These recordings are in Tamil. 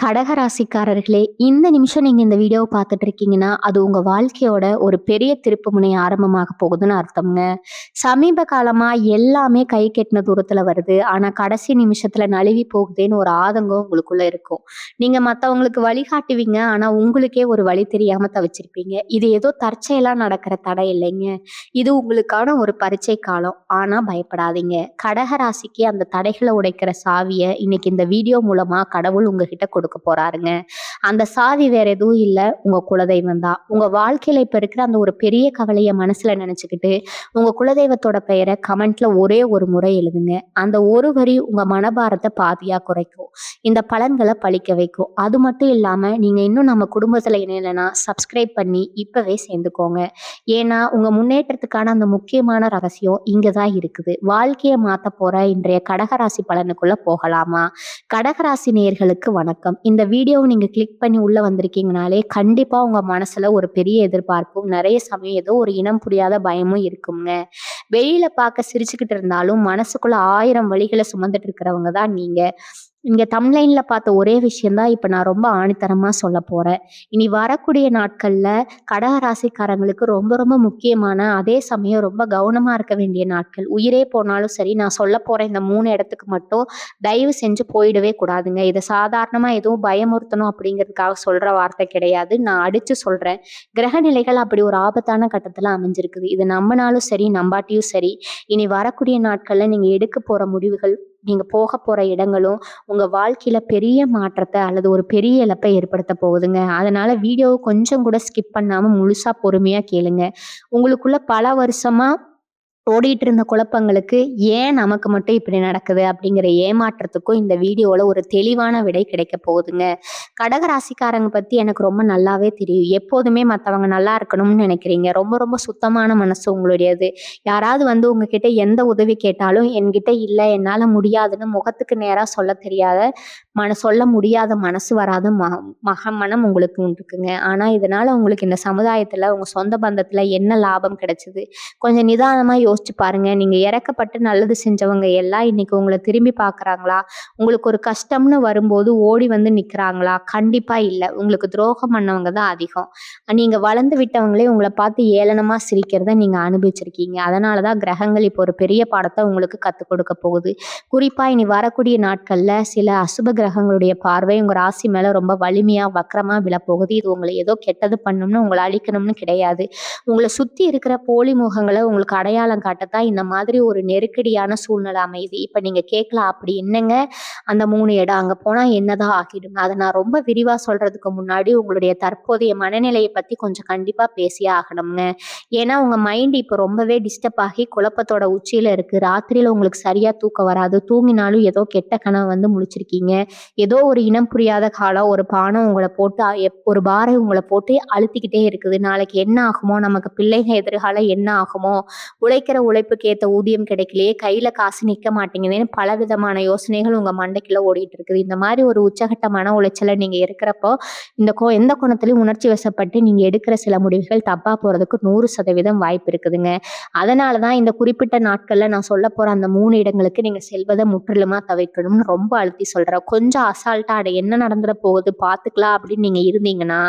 கடகராசிக்காரர்களே, இந்த நிமிஷம் நீங்க இந்த வீடியோவ பார்த்துட்டு இருக்கீங்கன்னா, அது உங்க வாழ்க்கையோட ஒரு பெரிய திருப்புமுனை ஆரம்பமாக போகுதுன்னு அர்த்தம்ங்க. சமீப காலமா எல்லாமே கை கெட்டுன தூரத்துல வருது. ஆனா, கடைசி நிமிஷத்துல நழுவி போகுதேன்னு ஒரு ஆதங்கம் உங்களுக்குள்ள இருக்கும். நீங்க மத்தவங்களுக்கு வழிகாட்டுவீங்க. ஆனா, உங்களுக்கே ஒரு வழி தெரியாம தவிச்சிருப்பீங்க. இது ஏதோ தற்செயலா நடக்கிற தடை இல்லைங்க. இது உங்களுக்கான ஒரு பரீட்சை காலம். ஆனா பயப்படாதீங்க. கடகராசிக்கு அந்த தடைகள உடைக்கிற சாவிய இன்னைக்கு இந்த வீடியோ மூலமா கடவுள் உங்ககிட்ட கொடுக்க போறாருங்க. அந்த சாவி வேற எதுவும் இல்ல, உங்க குலதெய்வம் தான். உங்க வாழ்க்கையில இப்ப இருக்கிற அந்த ஒரு பெரிய கவலைய மனசுல நினைச்சுக்கிட்டு, உங்க குலதெய்வத்தோட பெயர கமெண்ட்ல ஒரே ஒரு முறை எழுதுங்க. அந்த ஒரு வரி உங்க மனபாரத்த பாதியா குறைக்கும். இந்த பலன்கள பலிக்க வைக்கும். அது மட்டும் இல்லாம, நீங்க இன்னும் நம்ம குடும்பத்துல இணையலன்னா, சப்ஸ்கிரைப் பண்ணி இப்பவே சேர்ந்துக்கோங்க. ஏன்னா, உங்க முன்னேற்றத்துக்கான அந்த முக்கியமான ரகசியம் இங்க தான் இருக்குது. வாழ்க்கைய மாத்தப் போற இன்றைய கடகராசி பலனுக்குள்ள போகலாமா? கடகராசி நேயர்களுக்கு வணக்கம். இந்த வீடியோவ நீங்க கிளிக் பண்ணி உள்ள வந்திருக்கீங்கனாலே, கண்டிப்பா உங்க மனசுல ஒரு பெரிய எதிர்பார்ப்பும், நெறைய சமயம் ஏதோ ஒரு இனம் புரியாத பயமும் இருக்குங்க. வெளியில பார்க்க சிரிச்சுக்கிட்டு இருந்தாலும், மனசுக்குள்ள 1000 வலிகள சுமந்துட்டு இருக்கிறவங்க தான் நீங்க. இங்க தம்ப்லைன்ல பார்த்த ஒரே விஷயம் தான் இப்ப நான் ரொம்ப ஆணித்தரமா சொல்லப் போறேன். இனி வரக்கூடிய நாட்கள்ல கடக ராசிக்காரங்களுக்கு ரொம்ப ரொம்ப முக்கியமான, அதே சமயம் ரொம்ப கவனமா இருக்க வேண்டிய நாட்கள். உயிரே போனாலும் சரி, நான் சொல்லப் போற இந்த 3 இடத்துக்கு மட்டும் தயவு செஞ்சு போயிடவே கூடாதுங்க. இத சாதாரணமா எதுவும் பயமுறுத்தணும் அப்படிங்கிறதுக்காக சொல்ற வார்த்தை கிடையாது. நான் அடிச்சு சொல்றேன். கிரக நிலைகள் அப்படி ஒரு ஆபத்தான கட்டத்துல அமைஞ்சிருக்குது. இது நம்பினாலும் சரி, நம்பாட்டியும் சரி, இனி வரக்கூடிய நாட்கள்ல நீங்க எடுக்கப் போற முடிவுகள், நீங்க போகப் போற இடங்களும் உங்க வாழ்க்கையில பெரிய மாற்றத்த அல்லது ஒரு பெரிய இழப்பை ஏற்படுத்த போகுதுங்க. அதனால வீடியோவ கொஞ்சம் கூட ஸ்கிப் பண்ணாம முழுசா பொறுமையா கேளுங்க. உங்களுக்குள்ள பல வருஷமா ஓடிட்டு இருந்த குழப்பங்களுக்கு ஏன் நமக்கு மட்டும் இப்படி நடக்குது அப்படிங்கிற ஏமாற்றத்துக்கும் இந்த வீடியோல ஒரு தெளிவான விடை கிடைக்க போகுதுங்க. கடக ராசிக்காரங்க பத்தி எனக்கு ரொம்ப நல்லாவே தெரியும். எப்போதுமே மத்தவங்க நல்லா இருக்கணும்னு நினைக்கிறீங்க. ரொம்ப ரொம்ப சுத்தமான மனசு உங்களுடையது. யாராவது வந்து உங்ககிட்ட எந்த உதவி கேட்டாலும் என்கிட்ட இல்ல, என்னால முடியாதுன்னு முகத்துக்கு நேரா சொல்லத் தெரியாத, சொல்ல முடியாத மனசு வராத மனம் உங்களுக்கு இருக்குங்க. ஆனா இதனால உங்களுக்கு இந்த சமுதாயத்துல உங்க சொந்த பந்தத்துல என்ன லாபம் கிடைச்சது? கொஞ்சம் நிதானமா யோசிச்சு பாருங்க. நீங்க இறக்கப்பட்டு நல்லது செஞ்சவங்க எல்லாம் இன்னைக்கு உங்கள திரும்பி பார்க்குறாங்களா? உங்களுக்கு ஒரு கஷ்டம்னு வரும்போது ஓடி வந்து நிக்கிறாங்களா? கண்டிப்பா இல்ல. உங்களுக்கு துரோகம் பண்ணவங்க தான் அதிகம். நீங்க வளர்ந்து விட்டவங்களே உங்கள பார்த்து ஏளனமா சிரிக்கிறத நீங்க அனுபவிச்சிருக்கீங்க. அதனால தான் கிரகங்கள் இப்போ ஒரு பெரிய பாடத்த உங்களுக்கு கத்துக் கொடுக்க போகுது. குறிப்பா இனி வரக்கூடிய நாட்கள்ல சில அசுப கிரகங்களுடைய பார்வை உங்க ராசி மேல ரொம்ப வலிமையா, வக்ரமா விழப்போகுது. இது உங்கள ஏதோ கெட்டது பண்ணணும்னு, உங்கள அழிக்கணும்னு கிடையாது. உங்கள சுத்தி இருக்கிற போலி முகங்கள உங்களுக்கு அடையாளம் காட்டத்தான் இந்த மாதிரி ஒரு நெருக்கடியான சூழ்நிலை அமையுது. இப்ப நீங்க கேட்கலாம், அப்படி என்னங்க அந்த 3 இடம்? அங்க போனா என்னதான் ஆகிடும்? அத நான் ரொம்ப விரிவா சொல்றதுக்கு முன்னாடி உங்களுடைய தற்போதைய மனநிலைய பத்தி கொஞ்சம் கண்டிப்பா பேசியே ஆகணும்ங்க. ஏன்னா உங்க மைண்ட் இப்ப ரொம்பவே டிஸ்டர்ப் ஆகி குழப்பத்தோட உச்சியில இருக்கு. ராத்திரியில உங்களுக்கு சரியா தூக்கம் வராது. தூங்கினாலும் ஏதோ கெட்ட கனவு வந்து முழிச்சிருக்கீங்க. ஏதோ ஒரு இனம் புரியாத காலம், ஒரு பானம் உங்கள போட்டு ஒரு பாரம் உங்கள போட்டு அழுத்திக்கிட்டே இருக்குது. நாளைக்கு என்ன ஆகுமோ? நமக்கு பிள்ளைங்க எதிர்காலம் என்ன ஆகுமோ? உழைக்கிற உழைப்புக்கு ஏத்த ஊதியம் கிடைக்கலையே, கையில காசு நிக்க மாட்டேங்குதேன்னு பலவிதமான யோசனைகள் உங்க மண்டைக்குள்ள ஓடிட்டு இருக்குது. இந்த மாதிரி ஒரு உச்சகட்ட மன உளைச்சல்ல நீங்க இருக்கிறப்போ, எந்த கோணத்திலயும் உணர்ச்சி வசப்பட்டு நீங்க எடுக்கிற சில முடிவுகள் தப்பா போறதுக்கு 100% வாய்ப்பு இருக்குதுங்க. அதனால தான் இந்த குறிப்பிட்ட நாட்கள்ல நான் சொல்லப் போற அந்த 3 இடங்களுக்கு நீங்க செல்வத முற்றிலுமா தவிர்க்கணும்னு ரொம்ப அழுத்தி சொல்றேன். கொஞ்சம் அசால்ட்டா அட என்ன நடந்துற போகுது பார்த்துக்கலாம் அப்படின்னு நீங்க இருந்தீங்கன்னா,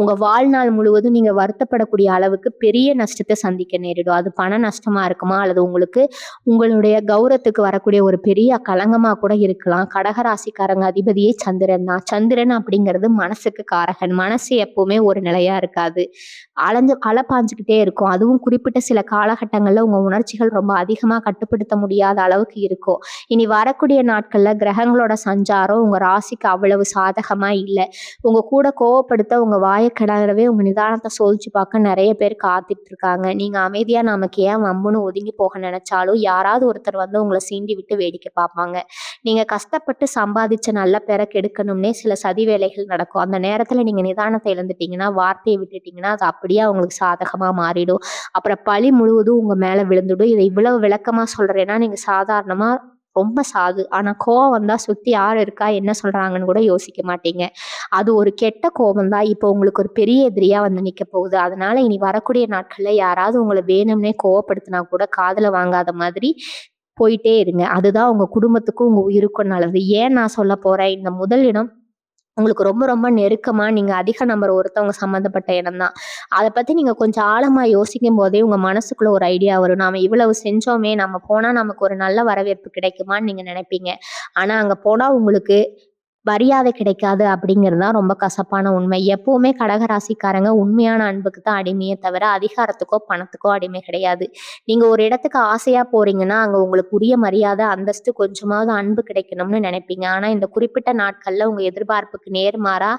உங்க வாழ்நாள் முழுவதும் நீங்க வருத்தப்படக்கூடிய அளவுக்கு பெரிய நஷ்டத்த சந்திக்க நேரிடும். அது பண நஷ்டமா இருக்குமா? அல்லது உங்களுக்கு உங்களுடைய கௌரவத்துக்கு வரக்கூடிய ஒரு பெரிய களங்கமா கூட இருக்கலாம். கடகராசிக்காரங்க அதிபதியே சந்திரன் தான். சந்திரன் அப்படிங்கிறது மனசுக்கு காரகன். மனசு எப்பவுமே ஒரு நிலையா இருக்காது. அலைப்பாஞ்சுக்கிட்டே இருக்கும். அதுவும் குறிப்பிட்ட சில காலகட்டங்கள்ல உங்க உணர்ச்சிகள் ரொம்ப அதிகமா கட்டுப்படுத்த முடியாத அளவுக்கு இருக்கும். இனி வரக்கூடிய நாட்கள்ல கிரகங்களோட சஞ்சாரம் உங்க ராசிக்கு அவ்வளவு சாதகமா இல்ல. உங்க கூட கோவப்படுத்த, உங்க வாய கிளறவே, உங்க நிதானத்த சோதிச்சு பார்க்க நெறைய பேர் காத்துட்டு இருக்காங்க. நீங்க அமைதியா நமக்கு ஏன் வம்புன்னு ஒதுங்கி போக நினைச்சாலும், யாராவது ஒருத்தர் வந்து உங்கள சீண்டி விட்டு வேடிக்கை பார்ப்பாங்க. நீங்க கஷ்டப்பட்டு சம்பாதிச்ச நல்ல பேர கெடுக்கணும்னே சில சதி வேலைகள் நடக்கும். அந்த நேரத்துல நீங்க நிதானத்த இழந்துட்டீங்கன்னா, வார்த்தைய விட்டுட்டீங்கன்னா, அது அப்படியே அவங்களுக்கு சாதகமா மாறிடும். அப்புறம் பழி முழுவதும் உங்க மேல விழுந்துடும். இதை இவ்வளவு விளக்கமா சொல்றேன்னா, நீங்க சாதாரணமா ரொம்ப சாது. ஆனா கோவம் வந்தா சுத்தி யார் இருக்கா, என்ன சொல்றாங்கன்னு கூட யோசிக்க மாட்டீங்க. அது ஒரு கெட்ட கோபம் தான் இப்போ உங்களுக்கு ஒரு பெரிய எதிரியா வந்து நிக்க போகுது. அதனால இனி வரக்கூடிய நாட்கள்ல யாராவது உங்கள வேணும்னே கோவப்படுத்தினா கூட காதுல வாங்காத மாதிரி போயிட்டே இருங்க. அதுதான் உங்க குடும்பத்துக்கும், உங்க உயிருக்கும் நல்லது. ஏன் நான் சொல்லப் போறேன், இந்த முதல் இடம் உங்களுக்கு ரொம்ப ரொம்ப நெருக்கமா நீங்க அதிக நம்பர் ஒருத்தவங்க சம்மந்தப்பட்ட இடம் தான். அத பத்தி நீங்க கொஞ்சம் ஆழமா யோசிக்கும்போதே உங்க மனசுக்குள்ள ஒரு ஐடியா வரும். நாம இவ்வளவு செஞ்சோமே! நம்ம போனா நமக்கு ஒரு நல்ல வரவேற்பு கிடைக்குமான்னு நீங்க நினைப்பீங்க. ஆனா அங்க போனா உங்களுக்கு மரியாதை கிடைக்காது அப்படிங்கிறது தான் ரொம்ப கசப்பான உண்மை. எப்பவுமே கடகராசிக்காரங்க உண்மையான அன்புக்கு தான் அடிமையே தவிர, அதிகாரத்துக்கோ, பணத்துக்கோ அடிமை கிடையாது. நீங்க ஒரு இடத்துக்கு ஆசையா போறீங்கன்னா, அங்க உங்களுக்கு உரிய மரியாதை, அந்தஸ்து, கொஞ்சமாவது அன்பு கிடைக்கணும்னு நினைப்பீங்க. ஆனா, இந்த குறிப்பிட்ட நாட்கள்ல உங்க எதிர்பார்ப்புக்கு நேர்மாறா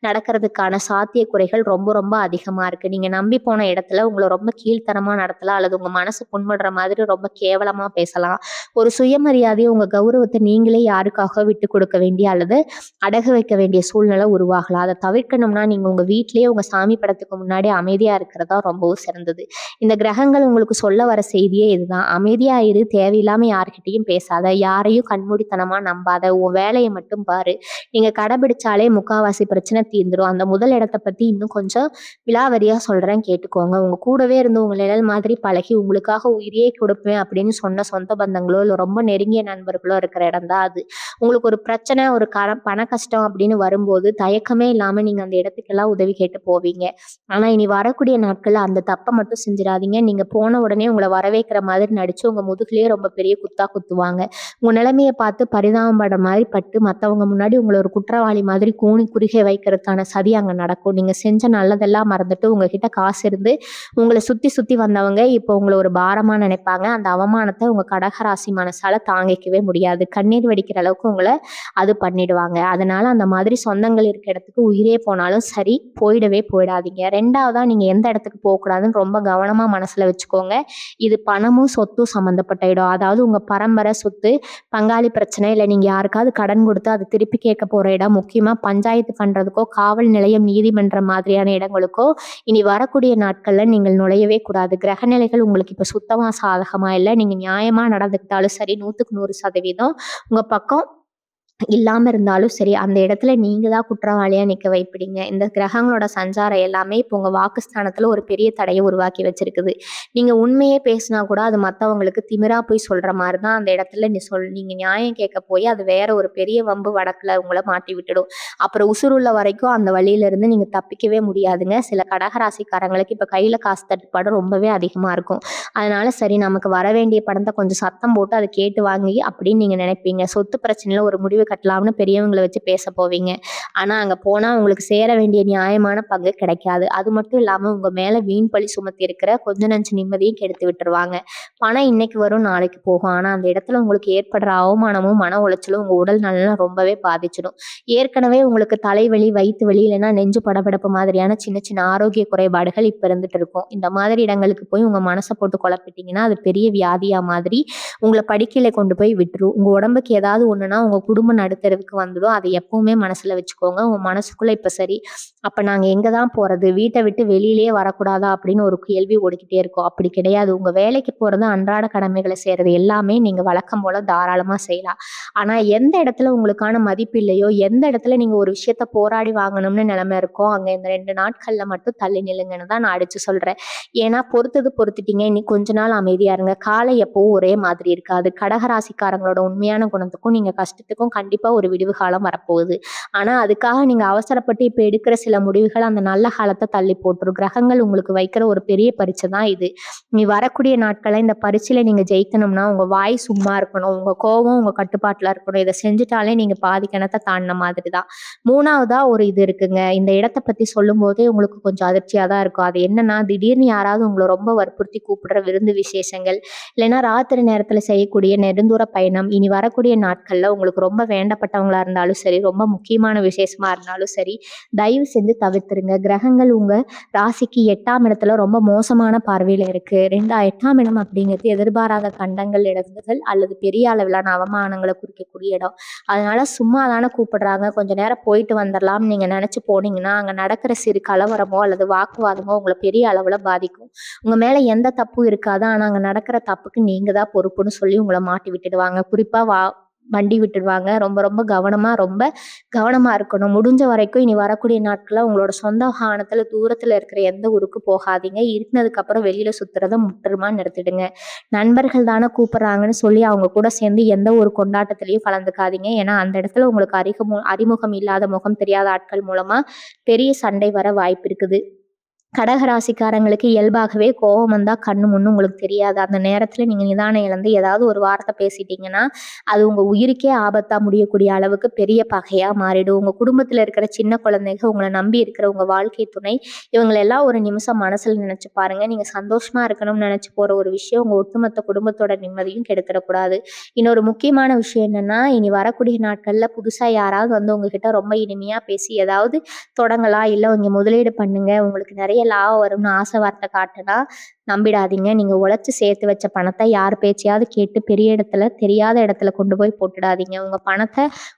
நடக்கிறதுக்கான சாத்தியக்கூறைகள் ரொம்ப ரொம்ப அதிகமா இருக்கு. நீங்க நம்பி போன இடத்துல உங்கள ரொம்ப கீழ்த்தனமா நடத்தலாம், அல்லது உங்க மனசு புண்படுற மாதிரி ரொம்ப கேவலமா பேசலாம். ஒரு சுயமரியாதை, உங்க கௌரவத்த நீங்களே யாருக்காக விட்டுக் கொடுக்க வேண்டிய அல்லது அடகு வைக்க வேண்டிய சூழ்நிலை உருவாகலாம். அத தவிர்க்கணும்னா, நீங்க உங்க வீட்லயே உங்க சாமி படத்துக்கு முன்னாடி அமைதியா இருக்கிறது தான் ரொம்பவும் சிறந்தது. இந்த கிரகங்கள் உங்களுக்கு சொல்ல வர செய்தியே இதுதான். அமைதியா இரு, தேவையில்லாம யார்கிட்டயும் பேசாத, யாரையும் கண்மூடித்தனமா நம்பாத, உன் வேலைய மட்டும் பாரு. நீங்க கடைபிடிச்சாலே முக்காவாசி பிரச்சனை தீர்ந்துரும். அந்த முதல் இடத்த பத்தி இன்னும் கொஞ்சம் விலாவரியா சொல்றேன் கேட்டுக்கோங்க. உங்க கூடவே இருந்து உங்க நிழல் மாதிரி பழகி, உங்களுக்காக உயிரையே கொடுப்பேன் அப்படின்னு சொன்ன சொந்த பந்தங்களோ, இல்ல ரொம்ப நெருங்கிய நண்பர்களோ இருக்கிற இடம் தான் அது. உங்களுக்கு ஒரு பிரச்சனை, ஒரு பண கஷ்டம் அப்படின்னு வரும்போது, தயக்கமே இல்லாம நீங்க அந்த இடத்துக்கெல்லாம் உதவி கேட்டு போவீங்க. ஆனா, இனி வரக்கூடிய நாட்கள்ல அந்த தப்ப மட்டும் செஞ்சுறாதீங்க. நீங்க போன உடனே உங்கள வரவேற்கிற மாதிரி நடிச்சு, உங்க முதுகுலயே ரொம்ப பெரிய குத்தா குத்துவாங்க. உங்க நிலைமைய பார்த்து பரிதாபம் படுற மாரி பட்டு, மத்தவங்க முன்னாடி உங்கள ஒரு குற்றவாளி மாதிரி கூனி குறுகே வைக்கிறதுக்கான சதி அங்க நடக்கும். நீங்க செஞ்ச நல்லதெல்லாம் மறந்துட்டு, உங்ககிட்ட காசு இருந்து, உங்கள சுத்தி சுத்தி வந்தவங்க, இப்போ உங்கள ஒரு பாரமா நினைப்பாங்க. அந்த அவமானத்த உங்க கடகராசி மனசால தாங்கிக்கவே முடியாது. கண்ணீர் வடிக்கிற அளவுக்கு உங்கள அது பண்ணிடுவாங்க. அதனால அந்த மாதிரி சொந்தங்கள் இருக்க இடத்துக்கு உயிரே போனாலும் சரி, போயிடவே போயிடாதீங்க. 2வதா நீங்க எந்த இடத்துக்கு போக்கூடாதுன்னு ரொம்ப கவனமா மனசுல வச்சுக்கோங்க. இது பணமும், சொத்தும் சம்மந்தப்பட்ட இடம். அதாவது உங்க பரம்பரை சொத்து, பங்காளி பிரச்சனை, இல்ல நீங்க யாருக்காவது கடன் குடுத்து அத திருப்பி கேட்க போற இடம், முக்கியமா பஞ்சாயத்து பண்றதுக்கோ, காவல் நிலையம், நீதிமன்றம் மாதிரியான இடங்களுக்கோ, இனி வரக்கூடிய நாட்கள்ல நீங்கள் நுழையவே கூடாது. கிரகநிலைகள் உங்களுக்கு இப்ப சுத்தமா சாதகமா இல்ல. நீங்க நியாயமா நடந்துக்கிட்டாலும் சரி, 100க்கு 100% உங்க பக்கம் இல்லாம இருந்தாலும் சரி, அந்த இடத்துல நீங்க தான் குற்றவாளியா நிக்க வைப்பீங்க. இந்த கிரகங்களோட சஞ்சாரம் எல்லாமே இப்போ உங்க வாக்குஸ்தானத்துல ஒரு பெரிய தடைய உருவாக்கி வச்சிருக்குது. நீங்க உண்மையே பேசினா கூட அது மத்தவங்களுக்கு திமிரா போய் சொல்ற மாரி தான் அந்த இடத்துல நீங்க நியாயம் கேட்க போய் அது வேற ஒரு பெரிய வம்பு வழக்குல உங்கள மாட்டி விட்டுடும். அப்புறம் உசுருள்ள வரைக்கும் அந்த வழியில இருந்து நீங்க தப்பிக்கவே முடியாதுங்க. சில கடகராசிக்காரங்களுக்கு இப்ப கையில காசு தட்டுப்பாடு ரொம்பவே அதிகமா இருக்கும். அதனால சரி நமக்கு வர வேண்டிய பணத்த கொஞ்சம் சத்தம் போட்டு அத கேட்டு வாங்கி அப்படின்னு நீங்க நினைப்பீங்க. சொத்து பிரச்சனையில ஒரு முடிவு கட்டலாம்னு பெரியவங்கள வச்சு பேச போவீங்க. ஆனா அங்க போனா உங்களுக்கு சேர வேண்டிய நியாயமான பங்கு கிடைக்காது. அது மட்டும் இல்லாம உங்க மேல வீண் பழி சுமத்தி இருக்கிற கொஞ்ச நஞ்ச நிம்மதியும் கெடுத்து விட்டுருவாங்க. பணம் இன்னைக்கு வரும், நாளைக்கு போகும். ஆனா அந்த இடத்துல உங்களுக்கு ஏற்படுற அவமானமும், மன உளைச்சலும் உங்க உடல் நலம் ரொம்பவே பாதிச்சிடும். ஏற்கனவே உங்களுக்கு தலைவலி, வயித்து வலி இல்லைன்னா நெஞ்சு படபடப்பு மாதிரியான சின்ன சின்ன ஆரோக்கிய குறைபாடுகள் இப்ப இருந்துட்டு இருக்கும். இந்த மாதிரி இடங்களுக்கு போய் உங்க மனச போட்டு குழப்பிட்டீங்கன்னா, அது பெரிய வியாதியா மாதிரி உங்கள படுக்கையில கொண்டு போய் விட்டுரும். உங்க உடம்புக்கு ஏதாவது ஒண்ணுன்னா, உங்க குடும்பம் நடுத்தெருவுக்கு வந்துடும். அதை எப்பவுமே மனசுல வச்சுக்கோங்க. உங்க மனசுக்குள்ள இப்ப சரி, அப்ப நாங்க எங்க தான் போறது? வீட்ட விட்டு வெளியிலேயே வரக்கூடாதா? அப்படின்னு ஒரு கேள்வி ஓடிக்கிட்டே இருக்கும். அப்படி கிடையாது. உங்க வேலைக்கு போறது, அன்றாட கடமைகள செய்றது எல்லாமே நீங்க வழக்கம் போல தாராளமா செய்யலாம். ஆனா எந்த இடத்துல உங்களுக்கான மதிப்பு இல்லையோ, எந்த இடத்துல நீங்க ஒரு விஷயத்த போராடி வாங்கணும்னு நிலைமை இருக்கோ, அங்க இந்த 2 நாட்கள்ல மட்டும் தள்ளி நில்லுங்கன்னு தான் நான் அடிச்சு சொல்றேன். ஏன்னா பொறுத்தது பொறுத்துட்டீங்க. இனி கொஞ்ச நாள் அமைதியா இருங்க. காலம் எப்பவும் ஒரே மாதிரி இருக்காது. கடகராசிக்காரங்களோட உண்மையான குணத்துக்கும், நீங்க கஷ்டத்துக்கும் கண்டிப்பா ஒரு விடிவு காலம் வரப்போகுது. ஆனா அதுக்காக நீங்க அவசரப்பட்டு இப்ப எடுக்கிற சில முடிவுகள் அந்த நல்ல காலத்த தள்ளி போட்டுரும். கிரகங்கள் உங்களுக்கு வைக்கிற ஒரு பெரிய பரீட்சை தான் இது. நீ வரக்கூடிய நாட்கள்ல இந்த பரீட்சையில நீங்க ஜெயிக்கணும்னா, உங்க வாய் சும்மா இருக்கணும். உங்க கோவம் உங்க கட்டுப்பாட்டுல இருக்கணும். இத செஞ்சுட்டாலே நீங்க பாதி கிணத்த தாண்டுன மாதிரி தான். 3வதா ஒரு இது இருக்குங்க. இந்த இடத்த பத்தி சொல்லும்போதே உங்களுக்கு கொஞ்சம் அதிர்ச்சியா தான் இருக்கும். அது என்னன்னா, திடீர்னு யாராவது உங்கள ரொம்ப வற்புறுத்தி கூப்பிடுற விருந்து விசேஷங்கள், இல்லைன்னா ராத்திரி நேரத்துல செய்யக்கூடிய நெடுந்தூர பயணம், இனி வரக்கூடிய நாட்கள்ல உங்களுக்கு ரொம்ப வேண்டப்பட்டவங்களா இருந்தாலும் சரி, ரொம்ப முக்கியமான விசேஷமா இருந்தாலும் சரி, தயவு செஞ்சு தவிர்த்துருங்க. கிரகங்கள் உங்க ராசிக்கு 8ஆம் இடத்துல ரொம்ப மோசமான பார்வையில இருக்கு. 8ஆம் இடம் அப்படிங்கிறது எதிர்பாராத கண்டங்கள், இடர்கள் அல்லது பெரிய அளவிலான அவமானங்கள குறிக்கக்கூடிய இடம். அதனால சும்மா தானே கூப்பிடுறாங்க, கொஞ்ச நேரம் போயிட்டு வந்துரலாம்னு நீங்க நினைச்சு போனீங்கன்னா, அங்க நடக்கிற சிறு கலவரமோ அல்லது வாக்குவாதமோ உங்கள பெரிய அளவுல பாதிக்கும். உங்க மேல எந்த தப்பும் இருக்காது. ஆனா அங்க நடக்கிற தப்புக்கு நீங்க தான் பொறுப்புன்னு சொல்லி உங்கள மாட்டி விட்டுடுவாங்க. குறிப்பா வண்டி விட்டுடுவாங்க. ரொம்ப ரொம்ப கவனமா இருக்கணும். முடிஞ்ச வரைக்கும் இனி வரக்கூடிய நாட்கள்ல உங்களோட சொந்த வாகனத்துல தூரத்துல இருக்கிற எந்த ஊருக்கு போகாதீங்க. இருட்டுனதுக்கப்புறம் வெளியில சுத்துறத முற்றிலுமா நிறுத்திடுங்க. நண்பர்கள் தானே கூப்பிடுறாங்கன்னு சொல்லி அவங்க கூட சேர்ந்து எந்த ஒரு கொண்டாட்டத்திலயும் கலந்துக்காதீங்க. ஏன்னா அந்த இடத்துல உங்களுக்கு அறிமுகம் இல்லாத, முகம் தெரியாத ஆட்கள் மூலமா பெரிய சண்டை வர வாய்ப்பு இருக்குது. கடகராசிக்காரங்களுக்கு இயல்பாகவே கோவம் வந்தா கண்ணு முன்னு உங்களுக்கு தெரியாது. அந்த நேரத்துல நீங்க நிதானம் இழந்து ஏதாவது ஒரு வார்த்தை பேசிட்டீங்கன்னா, அது உங்க உயிருக்கே ஆபத்தா முடியக்கூடிய அளவுக்கு பெரிய பகையா மாறிடும். உங்க குடும்பத்துல இருக்கிற சின்ன குழந்தைங்க, உங்கள நம்பி இருக்கிற உங்க வாழ்க்கை துணை, இவங்களெல்லாம் ஒரு நிமிஷம் மனசுல நினைச்சு பாருங்க. நீங்க சந்தோஷமா இருக்கணும்னு நினைச்சு போற ஒரு விஷயம் உங்க ஒட்டுமொத்த குடும்பத்தோட நிம்மதியும் கெடுத்துறக்கூடாது. இன்னொரு முக்கியமான விஷயம் என்னன்னா, இனி வரக்கூடிய நாட்கள்ல புதுசா யாராவது வந்து உங்ககிட்ட ரொம்ப இனிமையா பேசி ஏதாவது தொடங்கலாம், இல்ல இங்க முதலீடு பண்ணுங்க, உங்களுக்கு நிறைய லாபம் வரும்னு ஆசை வார்த்தை காட்டுனா நம்பிடாதீங்க. நீங்க உழைச்சு சேர்த்து வச்ச பணத்த யார் பேச்சையாவது கேட்டு பெரிய இடத்துல, தெரியாத இடத்துல கொண்டு போய் போட்டுடாதீங்க. உங்க பணத்த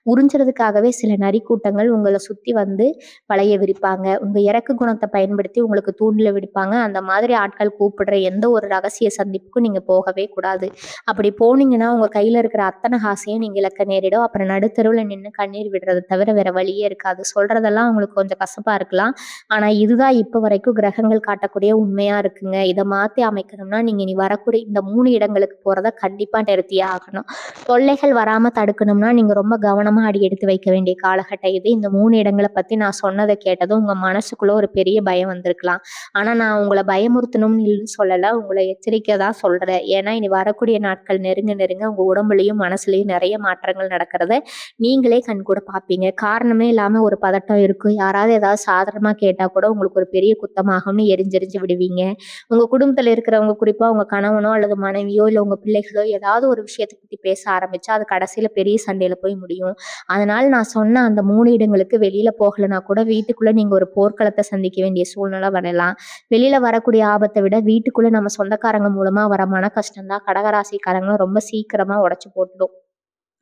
உறிஞ்சுறதுக்காகவே சில நரிக்கூட்டங்கள் உங்கள சுத்தி வந்து வலைய விரிப்பாங்க. உங்க இறக்க குணத்த பயன்படுத்தி உங்களுக்கு தூண்டில விடுப்பாங்க. அந்த மாதிரி ஆட்கள் கூப்பிடுற எந்த ஒரு ரகசிய சந்திப்புக்கும் நீங்க போகவே கூடாது. அப்படி போனீங்கன்னா, உங்க கையில இருக்கிற அத்தனை காசையும் நீங்க இழக்க நேரிடும். அப்புறம் நடுத்தெருவுல நின்னு கண்ணீர் விடுறத தவிர வேற வழியே இருக்காது. சொல்றதெல்லாம் உங்களுக்கு கொஞ்சம் கசப்பா இருக்கலாம். ஆனா இதுதான் இப்ப வரைக்கும் கிரகங்கள் காட்டக்கூடிய உண்மையா இருக்குங்க. இத மாத்தி அமைக்கணும்னா, நீங்க இனி வரக்கூடிய இந்த 3 இடங்களுக்கு போறத கண்டிப்பா நிறுத்தியே ஆகணும். தொல்லைகள் வராம தடுக்கணும்னா, நீங்க ரொம்ப கவனமா அடி எடுத்து வைக்க வேண்டிய காலகட்டம் இது. இந்த 3 இடங்கள பத்தி நான் சொன்னத கேட்டதும் உங்க மனசுக்குள்ள ஒரு பெரிய பயம் வந்திருக்கலாம். ஆனா நான் உங்கள பயமுறுத்தணும்னு சொல்லல. உங்கள எச்சரிக்கை தான் சொல்றேன். ஏன்னா இனி வரக்கூடிய நாட்கள் நெருங்க உங்க உடம்புலயும், மனசுலயும் நெறைய மாற்றங்கள் நடக்கிறத நீங்களே கண்கூட பார்ப்பீங்க. காரணமே இல்லாம ஒரு பதட்டம் இருக்கும். யாராவது ஏதாவது சாதாரணமா கேட்டா கூட உங்களுக்கு ஒரு பெரிய குத்தமாகும்னு எரிஞ்செறிஞ்சு விடுவீங்க. உங்க குடும்பத்துல இருக்கிறவங்க, குறிப்பா உங்க கணவனோ அல்லது மனைவியோ, இல்ல உங்க பிள்ளைகளோ ஏதாவது ஒரு விஷயத்த பத்தி பேச ஆரம்பிச்சா, அது கடைசியில பெரிய சண்டையில போய் முடியும். அதனால நான் சொன்ன அந்த 3 இடங்களுக்கு வெளியில போகலனா கூட வீட்டுக்குள்ள நீங்க ஒரு போர்க்களத்த சந்திக்க வேண்டிய சூழ்நிலை வரலாம். வெளியில வரக்கூடிய ஆபத்த விட வீட்டுக்குள்ள நம்ம சொந்தக்காரங்க மூலமா வர மன கஷ்டம் தான் கடகராசிக்காரங்கள ரொம்ப சீக்கிரமா உடைச்சு போட்டுடும்.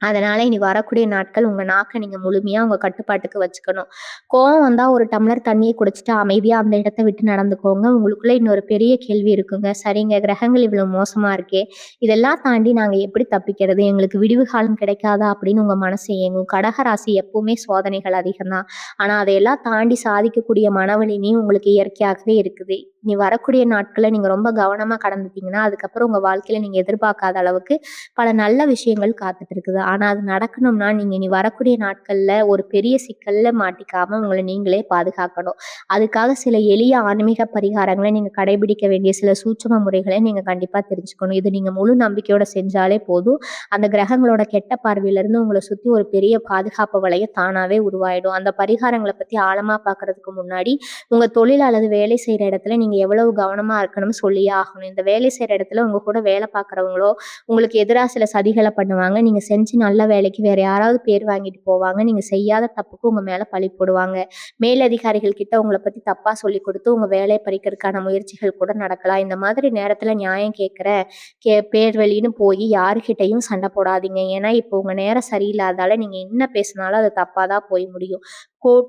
அதனால இனி வரக்கூடிய நாட்கள் உங்க நாக்க நீங்க முழுமையா உங்க கட்டுப்பாட்டுக்கு வச்சுக்கணும். கோவம் வந்தா ஒரு டம்ளர் தண்ணிய குடிச்சுட்டு அமைதியா அந்த இடத்த விட்டு நடந்துக்கோங்க. உங்களுக்குள்ள இன்னொரு பெரிய கேள்வி இருக்குங்க. சரிங்க, கிரகங்கள் இவ்வளவு மோசமா இருக்கே, இதெல்லாம் தாண்டி நாங்க எப்படி தப்பிக்கிறது? எங்களுக்கு விடிவு காலம் கிடைக்காதா? அப்படின்னு உங்க மனசு ஏங்கும். கடகராசி எப்பவுமே சோதனைகள் அதிகம் தான். ஆனா அதையெல்லாம் தாண்டி சாதிக்கக்கூடிய மனவலிமையும் உங்களுக்கு இயற்கையாகவே இருக்குது. இனி வரக்கூடிய நாட்கள நீங்க ரொம்ப கவனமா கடந்துட்டீங்கன்னா, அதுக்கப்புறம் உங்க வாழ்க்கையில நீங்க எதிர்பார்க்காத அளவுக்கு பல நல்ல விஷயங்கள் காத்துட்டு இருக்குது. ஆனா அது நடக்கணும்னா, நீங்க இனி வரக்கூடிய நாட்கள்ல ஒரு பெரிய சிக்கல்ல மாட்டிக்காம உங்கள நீங்களே பாதுகாக்கணும். அதுக்காக சில எளிய ஆன்மீக பரிகாரங்கள நீங்க கடைபிடிக்க வேண்டிய சில சூட்சும முறைகள நீங்க கண்டிப்பா தெரிஞ்சுக்கணும். இது நீங்க முழு நம்பிக்கையோட செஞ்சாலே போதும். அந்த கிரகங்களோட கெட்ட பார்வையிலிருந்து உங்கள சுத்தி ஒரு பெரிய பாதுகாப்பு வளையம் தானாவே உருவாயிடும். அந்த பரிகாரங்கள பத்தி ஆழமா பார்க்கறதுக்கு முன்னாடி, உங்க தொழில் அல்லது வேலை செய்ற இடத்துல நீங்க எவ்வளவு கவனமா இருக்கணும்னு சொல்லியே ஆகணும். இந்த வேலை செய்ற இடத்துல உங்க கூட வேலை பார்க்குறவங்களோ, உங்களுக்கு எதிரா சில சதிகள பண்ணுவாங்க. நீங்க செஞ்சு நல்ல வேலைக்கு வேற யாராவது பேர் வாங்கிட்டு போவாங்க. நீங்க செய்யாத தப்புக்கு உங்க மேல பழி போடுவாங்க. மேலதிகாரிகள் கிட்ட உங்கள பத்தி தப்பா சொல்லிக் குடுத்து உங்க வேலைய பறிக்கிறதுக்கான முயற்சிகள் கூட நடக்கலாம். இந்த மாதிரி நேரத்துல நியாயம் கேட்கிற பேர் வழின்னு போய் யாருகிட்டயும் சண்டை போடாதீங்க. ஏன்னா, இப்போ உங்க நேரம் சரியில்லாததால நீங்க என்ன பேசினாலும் அது தப்பா தான் போய் முடியும்.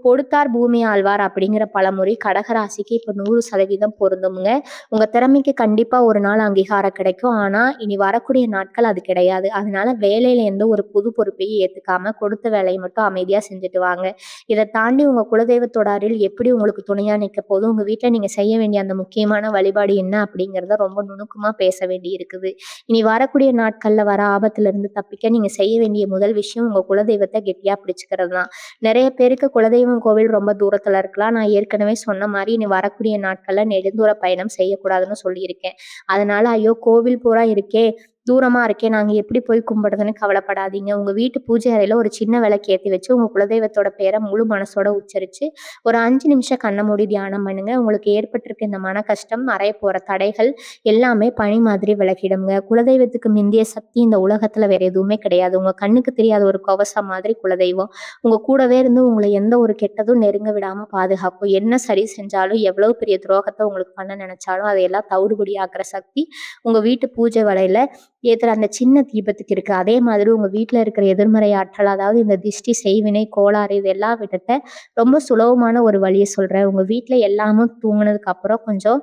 "கொடுத்தார் பூமி ஆள்வார்" அப்படிங்கிற பழமொழி கடகராசிக்கு இப்ப 100% பொருந்தும்ங்க. உங்க திறமைக்கு கண்டிப்பா ஒரு நாள் அங்கீகாரம் கிடைக்கும். ஆனா, இனி வரக்கூடிய நாட்கள் அது கிடையாது. அதனால வேலையில எந்த ஒரு புது பொறுப்பையும் ஏத்துக்காம, கொடுத்த வேலைய மட்டும் அமைதியா செஞ்சுட்டு வாங்க. இத தாண்டி உங்க குலதெய்வத்தோட அருள் எப்படி உங்களுக்கு துணையா நிக்க போது, உங்க வீட்ல நீங்க செய்ய வேண்டிய அந்த முக்கியமான வழிபாடு என்ன அப்படிங்கிறத ரொம்ப நுணுக்கமா பேச வேண்டி இருக்குது. இனி வரக்கூடிய நாட்கள்ல வர ஆபத்துல இருந்து தப்பிக்க நீங்க செய்ய வேண்டிய முதல் விஷயம் உங்க குலதெய்வத்த கெட்டியா பிடிச்சுக்கிறது தான். நெறைய பேருக்கு குலதெய்வம் கோவில் ரொம்ப தூரத்துல இருக்கலாம். நான் ஏற்கனவே சொன்ன மாரி இனி வரக்கூடிய நாட்கள்ல நெடுந்தூர பயணம் செய்யக்கூடாதுன்னு சொல்லியிருக்கேன். அதனால ஐயோ! கோவில் பூரா இருக்கே, தூரமா இருக்கே, நாங்க எப்படி போய் கும்பிடுறதுன்னு கவலைப்படாதீங்க. உங்க வீட்டு பூஜை அறையில ஒரு சின்ன விளக்கு ஏத்தி வச்சு, உங்க குலதெய்வத்தோட பேர முழு மனசோட உச்சரிச்சு, ஒரு 5 நிமிஷம் கண்ண மூடி தியானம் பண்ணுங்க. உங்களுக்கு ஏற்பட்டிருக்க இந்த மன கஷ்டம், மறைய போற தடைகள் எல்லாமே பனி மாதிரி விலகிடுங்க. குலதெய்வத்துக்கு மிந்திய சக்தி இந்த உலகத்துல வேற எதுவுமே கிடையாது. உங்க கண்ணுக்கு தெரியாத ஒரு கவசம் மாதிரி குலதெய்வம். உங்க கூடவே இருந்து உங்கள எந்த ஒரு கெட்டதும் நெருங்க விடாம பாதுகாக்கும். என்ன சரி செஞ்சாலும், எவ்வளவு பெரிய துரோகத்த உங்களுக்கு பண்ண நெனைச்சாலும், அதையெல்லாம் தவிடுபொடியாக்குற சக்தி உங்க வீட்டு பூஜை வேளையில ஏத்துற அந்த சின்ன தீபத்துக்கு இருக்கு. அதே மாதிரி உங்க வீட்ல இருக்கிற எதிர்மறை ஆற்றல், அதாவது இந்த திஷ்டி, செய்வினை, கோளாறு இது எல்லாம் விட்டுட்ட ரொம்ப சுலபமான ஒரு வழிய சொல்றேன். உங்க வீட்ல எல்லாமும் தூங்குனதுக்கு அப்புறம் கொஞ்சம்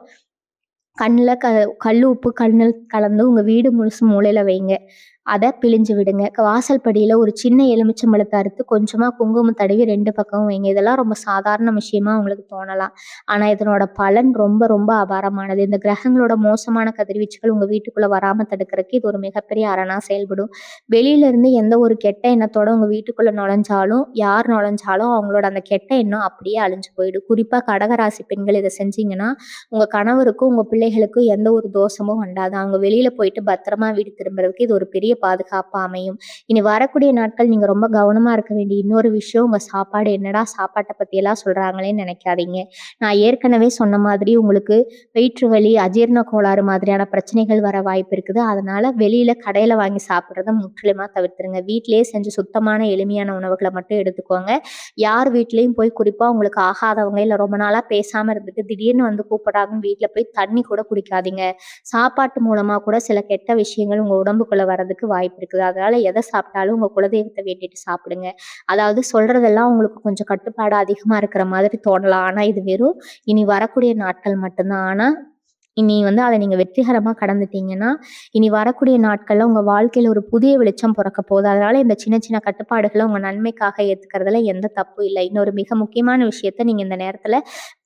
கண்ல கல்லு உப்பு கல்லுல கலந்து உங்க வீடு முழுசும் மூலையில வைங்க. அத பிழிஞ்சு விடுங்க. வாசல் படியில ஒரு சின்ன எலுமிச்சம்பழத்த அறுத்து கொஞ்சமா குங்குமம் தடவி 2 பக்கமும் வைங்க. இதெல்லாம் ரொம்ப சாதாரண விஷயமா உங்களுக்கு தோணலாம். ஆனா இதனோட பலன் ரொம்ப ரொம்ப அபாரமானது. இந்த கிரகங்களோட மோசமான கதிர்வீச்சுகள் உங்க வீட்டுக்குள்ள வராம தடுக்கிறதுக்கு இது ஒரு மிகப்பெரிய அரணா செயல்படும். வெளியில இருந்து எந்த ஒரு கெட்ட எண்ணத்தோட உங்க வீட்டுக்குள்ள நுழைஞ்சாலும், யார் நுழைஞ்சாலும் அவங்களோட அந்த கெட்ட எண்ணம் அப்படியே அழிஞ்சு போயிடும். குறிப்பா கடகராசி பெண்கள் இத செஞ்சீங்கன்னா, உங்க கணவருக்கும், உங்க பிள்ளைகளுக்கும் எந்த ஒரு தோஷமும் அண்டாது. அவங்க வெளியில போயிட்டு பத்திரமா வீடு திரும்புறதுக்கு இது ஒரு பெரிய பாதுகாப்பா அமையும். இனி வரக்கூடிய நாட்கள் நீங்க ரொம்ப கவனமா இருக்க வேண்டிய இன்னொரு விஷயம், உங்க சாப்பாடு. என்னடா சாப்பாட்ட பத்தியெல்லாம் சொல்றாங்களேன்னு நெனைக்காதீங்க. நான் ஏற்கனவே சொன்ன மாதிரி உங்களுக்கு வயிற்று வலி, அஜீரண கோளாறு மாதிரியான பிரச்சனைகள் வர வாய்ப்பு இருக்குது. அதனால வெளியில கடையில வாங்கி சாப்பிடுறத முற்றிலுமா தவிர்த்துருங்க. வீட்டிலேயே செஞ்சு சுத்தமான எளிமையான உணவுகள மட்டும் எடுத்துக்கோங்க. யார் வீட்லயும் போய் குறிப்பா உங்களுக்கு ஆகாதவங்க, இல்ல ரொம்ப நாளா பேசாம இருந்துட்டு திடீர்னு வந்து கூப்பிடுறாங்கன்னு வீட்ல போய் தண்ணி கூட குடிக்காதீங்க. சாப்பாட்டு மூலமா கூட சில கெட்ட விஷயங்கள் உங்க உடம்புக்குள்ள வர்றதுக்கு வாய்ப்பு இருக்குது. அதனால எத சாப்பிட்டாலும் உங்க குலதெய்வத்த வேண்டிட்டு சாப்பிடுங்க. அதாவது சொல்றதெல்லாம் உங்களுக்கு கொஞ்சம் கட்டுப்பாடு அதிகமா இருக்கிற மாதிரி தோணலாம். ஆனா இது வெறும் இனி வரக்கூடிய நாட்கள் மட்டும்தான். ஆனா இனி அத நீங்க வெற்றிகரமா கடந்துட்டீங்கன்னா, இனி வரக்கூடிய நாட்கள்ல உங்க வாழ்க்கையில ஒரு புதிய வெளிச்சம் பொறக்க போகுது. அதனால இந்த சின்ன சின்ன கட்டுப்பாடுகள உங்க நன்மைக்காக ஏத்துக்கிறதுல எந்த தப்பும் இல்ல. இன்னொரு மிக முக்கியமான விஷயத்த நீங்க இந்த நேரத்துல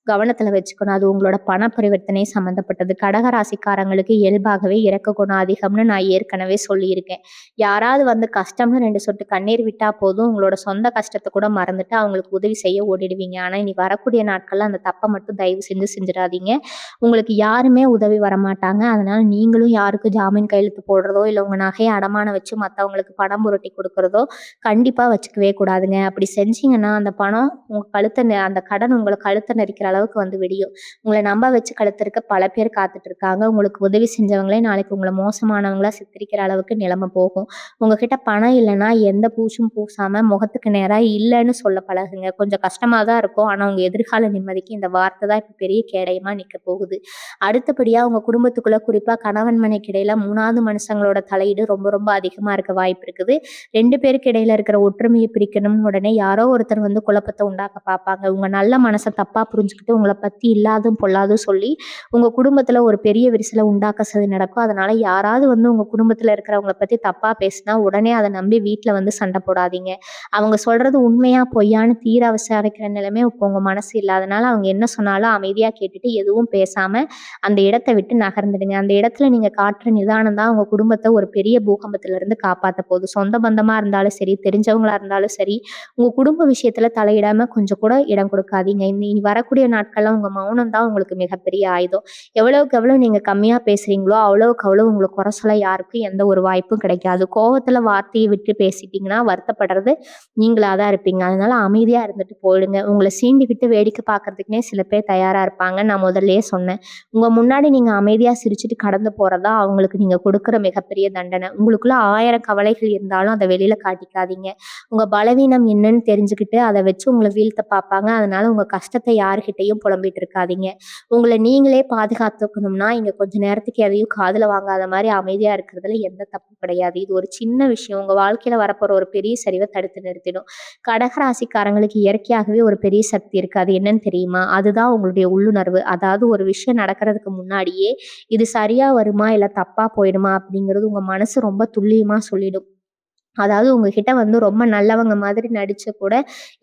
கவனத்துல வச்சுக்கணும். அது உங்களோட பண பரிவர்த்தனை சம்மந்தப்பட்டது. கடக ராசிக்காரங்களுக்கு இயல்பாகவே இரக்க குணம் அதிகம்னு நான் ஏற்கனவே சொல்லியிருக்கேன். யாராவது வந்து கஷ்டம்னு 2 சொட்டு கண்ணீர் விட்டா போதும், உங்களோட சொந்த கஷ்டத்த கூட மறந்துட்டு அவங்களுக்கு உதவி செய்ய ஓடிடுவீங்க. ஆனா இனி வரக்கூடிய நாட்கள்ல அந்த தப்ப மட்டும் தயவு செஞ்சு செஞ்சுறாதீங்க. உங்களுக்கு யாருமே உதவி வரமாட்டாங்க. அதனால நீங்களும் யாருக்கும் ஜாமீன் கையெழுத்து போடுறதோ, இல்ல உங்க நகைய அடமானம் வச்சு மத்தவங்களுக்கு பணம் புரட்டி குடுக்குறதோ கண்டிப்பா வச்சுக்கவே கூடாதுங்க. அப்படி செஞ்சீங்கன்னா, அந்த பணம் உங்க அந்த கடன் உங்கள கழுத்த நெரிக்கிற அளவுக்கு வந்து விடியும். உங்கள நம்ப வச்சு கழுத்தறுக்க பல பேர் காத்துட்டு இருக்காங்க. உங்களுக்கு உதவி செஞ்சவங்களே நாளைக்கு உங்கள மோசமானவங்களா சித்தரிக்கிற அளவுக்கு நிலைமை போகும். உங்ககிட்ட பணம் இல்லன்னா, எந்த பூச்சும் பூசாம முகத்துக்கு நேரா இல்லன்னு சொல்ல பழகுங்க. கொஞ்சம் கஷ்டமா தான் இருக்கும். ஆனா, உங்க எதிர்கால நிம்மதிக்கு இந்த வார்த்தை தான் இப்ப பெரிய கேடயமா நிக்க போகுது. அடுத்தபடியா உங்க குடும்பத்துக்குள்ள குறிப்பா கணவன் மனைவிக்கு இடையில 3வது மனுஷங்களோட தலையீடு ரொம்ப ரொம்ப அதிகமா இருக்க வாய்ப்பு இருக்குது. 2 பேருக்கு இடையில இருக்கிற ஒற்றுமையை பிரிக்கணும்னு உடனே யாரோ ஒருத்தர் வந்து குழப்பத்த உண்டாக்க பார்ப்பாங்க. உங்க நல்ல மனச தப்பா புரிஞ்சுக்கிட்டு உங்கள பத்தி இல்லாதும் பொல்லாதும் சொல்லி உங்க குடும்பத்துல ஒரு பெரிய விரிசல உண்டாக்க நடக்கும். அதனால யாராவது வந்து உங்க குடும்பத்துல இருக்கிறவங்கள பத்தி தப்பா பேசினா உடனே அத நம்பி வீட்ல வந்து சண்டை போடாதீங்க. அவங்க சொல்றது உண்மையா பொய்யான்னு தீர விசாரிக்கிற நிலைமை இப்போ உங்க மனசு இல்ல. அதனால அவங்க என்ன சொன்னாலும் அமைதியா கேட்டுட்டு எதுவும் பேசாம அந்த இடத்த விட்டு நகர்ந்துடுங்க. அந்த இடத்துல நீங்க காட்டுற நிதானம் தான் உங்க குடும்பத்த ஒரு பெரிய பூகம்பத்திலிருந்து காப்பாத்த போகுது. சொந்த பந்தமா இருந்தாலும் சரி, தெரிஞ்சவங்களா இருந்தாலும் சரி, உங்க குடும்ப விஷயத்துல தலையிடாம கொஞ்சம் கூட இடம் கொடுக்காதீங்க. இனி வரக்கூடிய நாட்கள்ல உங்க மௌனம் தான் உங்களுக்கு மிகப்பெரிய ஆயுதம். எவ்வளவுக்கு எவ்வளவு நீங்க கம்மியா பேசுறீங்களோ, அவ்வளவுக்கு அவ்வளவு உங்கள குறை சொல்ல யாருக்கும் எந்த ஒரு வாய்ப்பும் கிடைக்காது. கோவத்துல வார்த்தைய விட்டு பேசிட்டீங்கன்னா, வருத்தப்படுறது நீங்களா தான் இருப்பீங்க. அதனால அமைதியா இருந்துட்டு போயிடுங்க. உங்கள சீண்டிக்கிட்டு வேடிக்கை பார்க்கறதுக்குன்னே சில பேர் தயாரா இருப்பாங்க. நான் முதல்லயே சொன்னேன். உங்க முன்னாடி நீங்க அமைதியா சிரிச்சுட்டு கடந்து போறதா அவங்களுக்கு நீங்க கொடுக்குற மிகப்பெரிய தண்டனை. உங்களுக்குள்ள 1000 கவலைகள் இருந்தாலும் அத வெளியில காட்டிக்காதீங்க. உங்க பலவீனம் என்னன்னு தெரிஞ்சுக்கிட்டு அத வச்சு உங்கள வீழ்த்த பார்ப்பாங்க. அதனால உங்க கஷ்டத்த யார்கிட்டயும் புலம்பிட்டு இருக்காதீங்க. உங்கள நீங்களே பாதுகாத்துக்கணும்னா, இங்க கொஞ்ச நேரத்துக்கு எதையும் காதுல வாங்காத மாரி அமைதியா இருக்கிறதுல எந்த தப்பும் கிடையாது. இது ஒரு சின்ன விஷயம். உங்க வாழ்க்கையில வரப்போற ஒரு பெரிய சரிவ தடுத்து நிறுத்திடும். கடகராசிக்காரங்களுக்கு இயற்கையாகவே ஒரு பெரிய சக்தி இருக்கு. அது என்னன்னு தெரியுமா? அதுதான் உங்களுடைய உள்ளுணர்வு. அதாவது ஒரு விஷயம் நடக்கிறதுக்கு முன்னாடியே, இது சரியா வருமா? இல்ல தப்பா போயிடுமா? அப்படிங்கிறது உங்க மனசு ரொம்ப துல்லியமா சொல்லிடும். அதாவது உங்ககிட்ட வந்து ரொம்ப நல்லவங்க மாதிரி நடிச்சு கூட,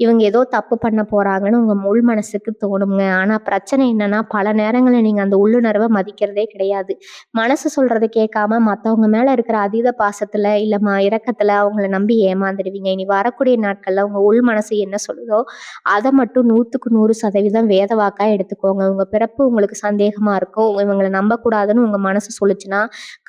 இவங்க ஏதோ தப்பு பண்ண போறாங்கன்னு உங்க உள் மனசுக்கு தோணுங்க. ஆனா பிரச்சனை என்னன்னா, பல நேரங்கள்ல நீங்க அந்த உள்ளுணர்வ மதிக்கிறதே கிடையாது. மனசு சொல்றத கேட்காம மத்தவங்க மேல இருக்கிற அதீத பாசத்துல, இல்ல இரக்கத்துல அவங்கள நம்பி ஏமாந்துடுவீங்க. இனி வரக்கூடிய நாட்கள்ல உங்க உள் மனசு என்ன சொல்லுதோ, அத மட்டும் 100க்கு 100% வேத வாக்கா எடுத்துக்கோங்க. உங்க பிறப்பு உங்களுக்கு சந்தேகமா இருக்கும். இவங்கள நம்பக்கூடாதுன்னு உங்க மனசு சொல்லுச்சுன்னா,